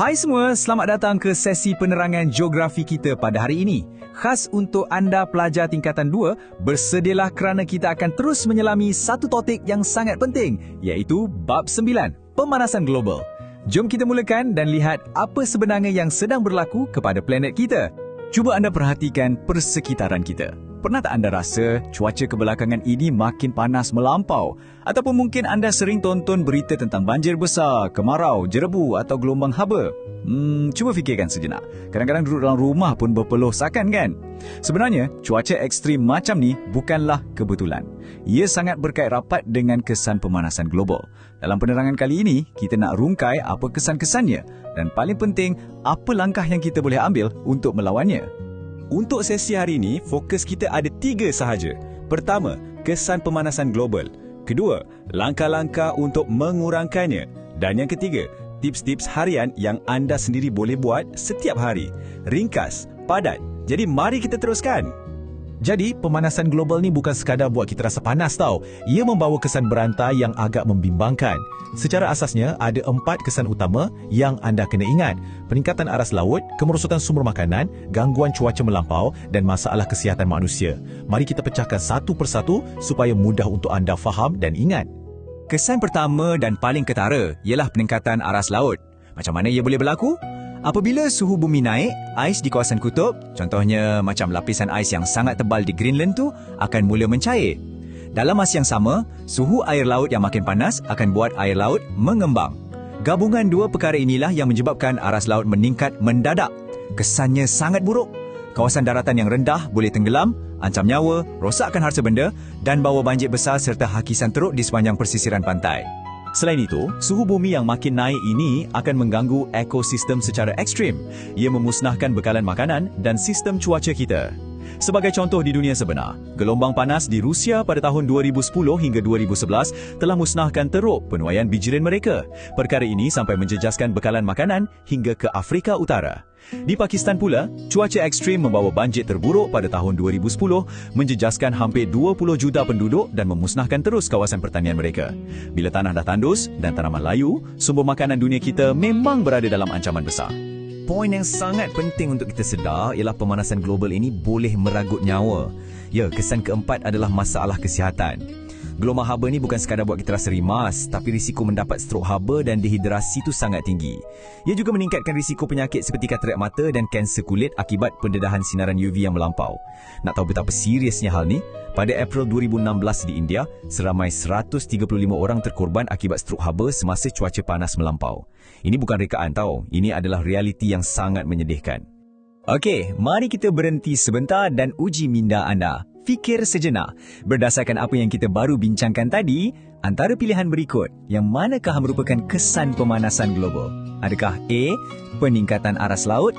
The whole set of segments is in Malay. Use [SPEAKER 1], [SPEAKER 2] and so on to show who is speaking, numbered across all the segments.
[SPEAKER 1] Hai semua, selamat datang ke sesi penerangan geografi kita pada hari ini. Khas untuk anda pelajar tingkatan 2, bersedialah kerana kita akan terus menyelami satu topik yang sangat penting, iaitu bab 9, pemanasan global. Jom kita mulakan dan lihat apa sebenarnya yang sedang berlaku kepada planet kita. Cuba anda perhatikan persekitaran kita. Pernah tak anda rasa cuaca kebelakangan ini makin panas melampau? Ataupun mungkin anda sering tonton berita tentang banjir besar, kemarau, jerebu atau gelombang haba? Cuba fikirkan sejenak. Kadang-kadang duduk dalam rumah pun berpeluh sakan kan? Sebenarnya, cuaca ekstrim macam ni bukanlah kebetulan. Ia sangat berkait rapat dengan kesan pemanasan global. Dalam penerangan kali ini, kita nak rungkai apa kesan-kesannya dan paling penting, apa langkah yang kita boleh ambil untuk melawannya. Untuk sesi hari ini, fokus kita ada 3 sahaja. Pertama, kesan pemanasan global. Kedua, langkah-langkah untuk mengurangkannya. Dan yang ketiga, tips-tips harian yang anda sendiri boleh buat setiap hari. Ringkas, padat. Jadi mari kita teruskan.
[SPEAKER 2] Jadi, pemanasan global ni bukan sekadar buat kita rasa panas tau. Ia membawa kesan berantai yang agak membimbangkan. Secara asasnya, ada 4 kesan utama yang anda kena ingat. Peningkatan aras laut, kemerosotan sumber makanan, gangguan cuaca melampau dan masalah kesihatan manusia. Mari kita pecahkan satu persatu supaya mudah untuk anda faham dan ingat.
[SPEAKER 1] Kesan pertama dan paling ketara ialah peningkatan aras laut. Macam mana ia boleh berlaku? Apabila suhu bumi naik, ais di kawasan kutub, contohnya macam lapisan ais yang sangat tebal di Greenland tu, akan mula mencair. Dalam masa yang sama, suhu air laut yang makin panas akan buat air laut mengembang. Gabungan dua perkara inilah yang menyebabkan aras laut meningkat mendadak. Kesannya sangat buruk. Kawasan daratan yang rendah boleh tenggelam, ancam nyawa, rosakkan harta benda dan bawa banjir besar serta hakisan teruk di sepanjang persisiran pantai. Selain itu, suhu bumi yang makin naik ini akan mengganggu ekosistem secara ekstrim. Ia memusnahkan bekalan makanan dan sistem cuaca kita. Sebagai contoh di dunia sebenar, gelombang panas di Rusia pada tahun 2010 hingga 2011 telah musnahkan teruk penuaian bijiran mereka. Perkara ini sampai menjejaskan bekalan makanan hingga ke Afrika Utara. Di Pakistan pula, cuaca ekstrim membawa banjir terburuk pada tahun 2010, menjejaskan hampir 20 juta penduduk dan memusnahkan terus kawasan pertanian mereka. Bila tanah dah tandus dan tanaman layu, sumber makanan dunia kita memang berada dalam ancaman besar. Poin yang sangat penting untuk kita sedar ialah pemanasan global ini boleh meragut nyawa. Ya, kesan keempat adalah masalah kesihatan. Gelombang haba ni bukan sekadar buat kita rasa rimas, tapi risiko mendapat strok haba dan dehidrasi itu sangat tinggi. Ia juga meningkatkan risiko penyakit seperti katarak mata dan kanser kulit akibat pendedahan sinaran UV yang melampau. Nak tahu betapa seriusnya hal ni? Pada April 2016 di India, seramai 135 orang terkorban akibat strok haba semasa cuaca panas melampau. Ini bukan rekaan tau, ini adalah realiti yang sangat menyedihkan. Okey, mari kita berhenti sebentar dan uji minda anda. Fikir sejenak. Berdasarkan apa yang kita baru bincangkan tadi, antara pilihan berikut, yang manakah merupakan kesan pemanasan global? Adakah A. peningkatan aras laut,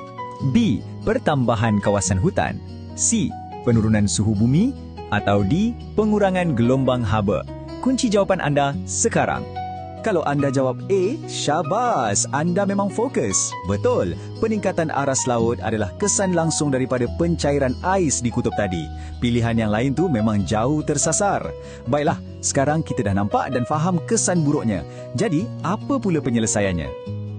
[SPEAKER 1] B. pertambahan kawasan hutan, C. penurunan suhu bumi, atau D. pengurangan gelombang haba? Kunci jawapan anda sekarang. Kalau anda jawab A, syabas, anda memang fokus. Betul, peningkatan aras laut adalah kesan langsung daripada pencairan ais di kutub tadi. Pilihan yang lain tu memang jauh tersasar. Baiklah, sekarang kita dah nampak dan faham kesan buruknya. Jadi, apa pula penyelesaiannya?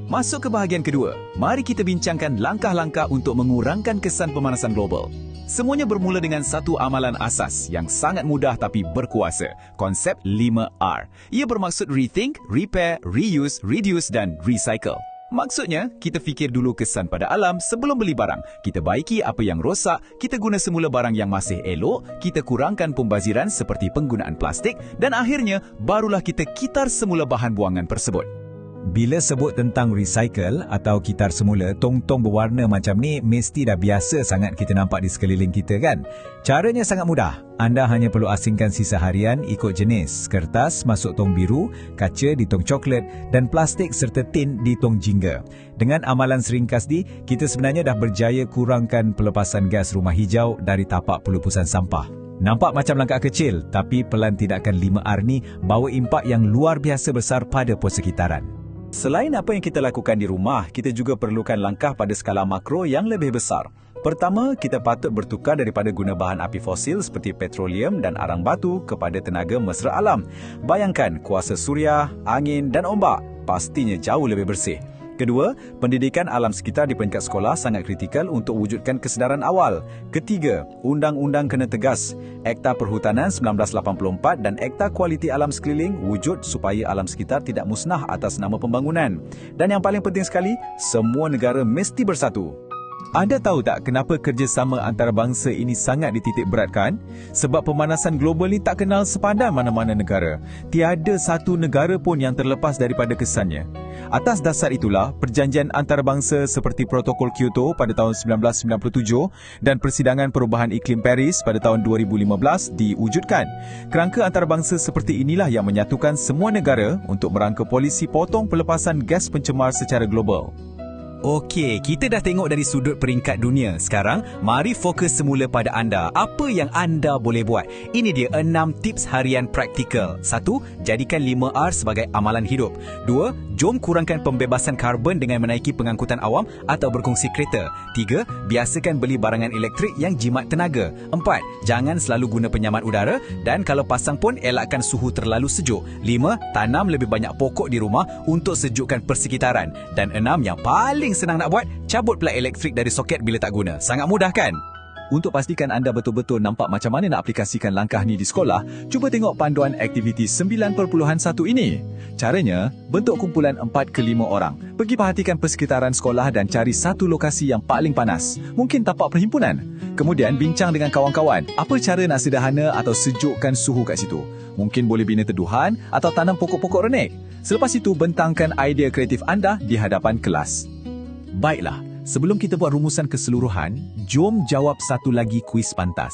[SPEAKER 1] Masuk ke bahagian kedua. Mari kita bincangkan langkah-langkah untuk mengurangkan kesan pemanasan global. Semuanya bermula dengan satu amalan asas yang sangat mudah tapi berkuasa. Konsep 5R. Ia bermaksud rethink, repair, reuse, reduce dan recycle. Maksudnya, kita fikir dulu kesan pada alam sebelum beli barang. Kita baiki apa yang rosak, kita guna semula barang yang masih elok, kita kurangkan pembaziran seperti penggunaan plastik dan akhirnya barulah kita kitar semula bahan buangan tersebut. Bila sebut tentang recycle atau kitar semula, tong-tong berwarna macam ni mesti dah biasa sangat kita nampak di sekeliling kita kan? Caranya sangat mudah. Anda hanya perlu asingkan sisa harian ikut jenis. Kertas masuk tong biru, kaca di tong coklat dan plastik serta tin di tong jingga. Dengan amalan seringkas ni, kita sebenarnya dah berjaya kurangkan pelepasan gas rumah hijau dari tapak pelupusan sampah. Nampak macam langkah kecil, tapi pelan tindakan 5R ni bawa impak yang luar biasa besar pada persekitaran. Selain apa yang kita lakukan di rumah, kita juga perlukan langkah pada skala makro yang lebih besar. Pertama, kita patut bertukar daripada guna bahan api fosil seperti petroleum dan arang batu kepada tenaga mesra alam. Bayangkan kuasa suria, angin dan ombak, pastinya jauh lebih bersih. Kedua, pendidikan alam sekitar di peringkat sekolah sangat kritikal untuk wujudkan kesedaran awal. Ketiga, undang-undang kena tegas. Akta Perhutanan 1984 dan Akta Kualiti Alam Sekeliling wujud supaya alam sekitar tidak musnah atas nama pembangunan. Dan yang paling penting sekali, semua negara mesti bersatu.
[SPEAKER 2] Anda tahu tak kenapa kerjasama antarabangsa ini sangat dititik beratkan? Sebab pemanasan global ni tak kenal sepadan mana-mana negara. Tiada satu negara pun yang terlepas daripada kesannya. Atas dasar itulah, perjanjian antarabangsa seperti Protokol Kyoto pada tahun 1997 dan Persidangan Perubahan Iklim Paris pada tahun 2015 diwujudkan. Kerangka antarabangsa seperti inilah yang menyatukan semua negara untuk merangka polisi potong pelepasan gas pencemar secara global.
[SPEAKER 1] Okey, kita dah tengok dari sudut peringkat dunia. Sekarang, mari fokus semula pada anda. Apa yang anda boleh buat? Ini dia 6 tips harian praktikal. 1. Jadikan 5R sebagai amalan hidup. 2. Jom kurangkan pembebasan karbon dengan menaiki pengangkutan awam atau berkongsi kereta. 3. Biasakan beli barangan elektrik yang jimat tenaga. 4. Jangan selalu guna penyaman udara dan kalau pasang pun elakkan suhu terlalu sejuk. 5. Tanam lebih banyak pokok di rumah untuk sejukkan persekitaran. Dan 6. Yang paling senang nak buat, cabut plug elektrik dari soket bila tak guna. Sangat mudah kan? Untuk pastikan anda betul-betul nampak macam mana nak aplikasikan langkah ni di sekolah, cuba tengok panduan aktiviti 9.1 ini. Caranya, bentuk kumpulan 4 ke 5 orang. Pergi perhatikan persekitaran sekolah dan cari satu lokasi yang paling panas. Mungkin tapak perhimpunan. Kemudian bincang dengan kawan-kawan, apa cara nak sederhana atau sejukkan suhu kat situ. Mungkin boleh bina teduhan atau tanam pokok-pokok renek. Selepas itu, bentangkan idea kreatif anda di hadapan kelas. Baiklah, sebelum kita buat rumusan keseluruhan, jom jawab satu lagi kuis pantas.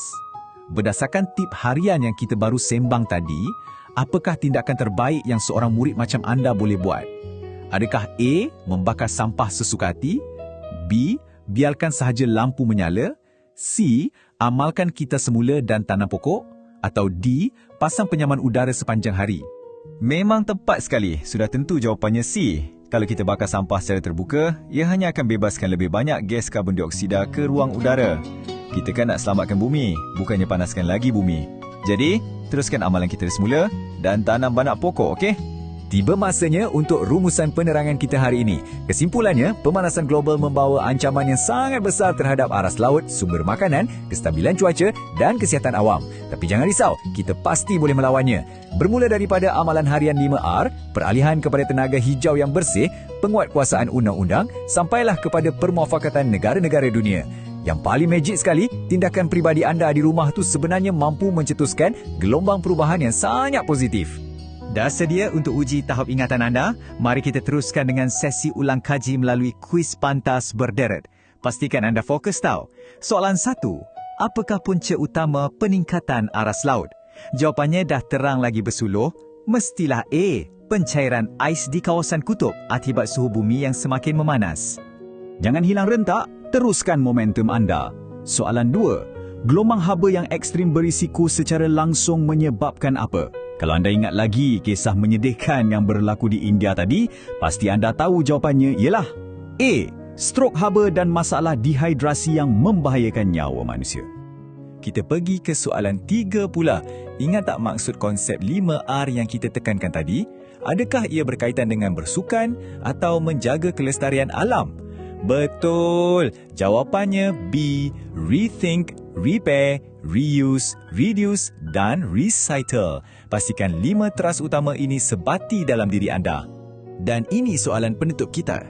[SPEAKER 1] Berdasarkan tip harian yang kita baru sembang tadi, apakah tindakan terbaik yang seorang murid macam anda boleh buat? Adakah A. Membakar sampah sesuka hati? B. Biarkan sahaja lampu menyala? C. Amalkan kita semula dan tanam pokok? Atau D. Pasang penyaman udara sepanjang hari? Memang tepat sekali, sudah tentu jawapannya C. Kalau kita bakar sampah secara terbuka, ia hanya akan bebaskan lebih banyak gas karbon dioksida ke ruang udara. Kita kan nak selamatkan bumi, bukannya panaskan lagi bumi. Jadi, teruskan amalan kita semula dan tanam banyak pokok, okey? Tiba masanya untuk rumusan penerangan kita hari ini. Kesimpulannya, pemanasan global membawa ancaman yang sangat besar terhadap aras laut, sumber makanan, kestabilan cuaca dan kesihatan awam. Tapi jangan risau, kita pasti boleh melawannya. Bermula daripada amalan harian 5R, peralihan kepada tenaga hijau yang bersih, penguatkuasaan undang-undang, sampailah kepada permuafakatan negara-negara dunia. Yang paling magic sekali, tindakan peribadi anda di rumah tu sebenarnya mampu mencetuskan gelombang perubahan yang sangat positif. Dah sedia untuk uji tahap ingatan anda? Mari kita teruskan dengan sesi ulang kaji melalui kuis pantas berderet. Pastikan anda fokus tahu. Soalan 1. Apakah punca utama peningkatan aras laut? Jawapannya dah terang lagi bersuluh. Mestilah A. Pencairan ais di kawasan kutub akibat suhu bumi yang semakin memanas. Jangan hilang rentak, teruskan momentum anda. Soalan 2. Gelombang haba yang ekstrim berisiko secara langsung menyebabkan apa? Kalau anda ingat lagi kisah menyedihkan yang berlaku di India tadi, pasti anda tahu jawapannya ialah A. Strok haba dan masalah dehidrasi yang membahayakan nyawa manusia. Kita pergi ke soalan 3 pula. Ingat tak maksud konsep 5R yang kita tekankan tadi? Adakah ia berkaitan dengan bersukan atau menjaga kelestarian alam? Betul. Jawapannya B. Rethink, repair, reuse, reduce dan recycle. Pastikan 5 teras utama ini sebati dalam diri anda. Dan ini soalan penutup kita.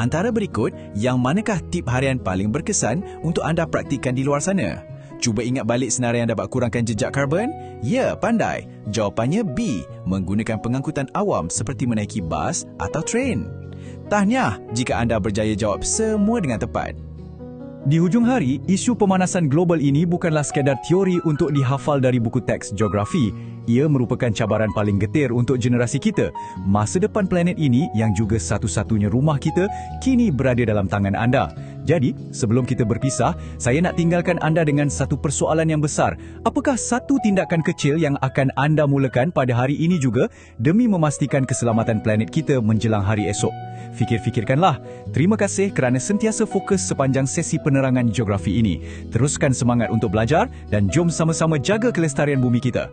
[SPEAKER 1] Antara berikut, yang manakah tip harian paling berkesan untuk anda praktikkan di luar sana? Cuba ingat balik senarai yang dapat kurangkan jejak karbon? Ya, pandai. Jawapannya B. Menggunakan pengangkutan awam seperti menaiki bas atau tren. Tahniah jika anda berjaya jawab semua dengan tepat. Di hujung hari, isu pemanasan global ini bukanlah sekadar teori untuk dihafal dari buku teks geografi. Ia merupakan cabaran paling getir untuk generasi kita. Masa depan planet ini, yang juga satu-satunya rumah kita, kini berada dalam tangan anda. Jadi, sebelum kita berpisah, saya nak tinggalkan anda dengan satu persoalan yang besar. Apakah satu tindakan kecil yang akan anda mulakan pada hari ini juga demi memastikan keselamatan planet kita menjelang hari esok? Fikir-fikirkanlah. Terima kasih kerana sentiasa fokus sepanjang sesi penerangan geografi ini. Teruskan semangat untuk belajar dan jom sama-sama jaga kelestarian bumi kita.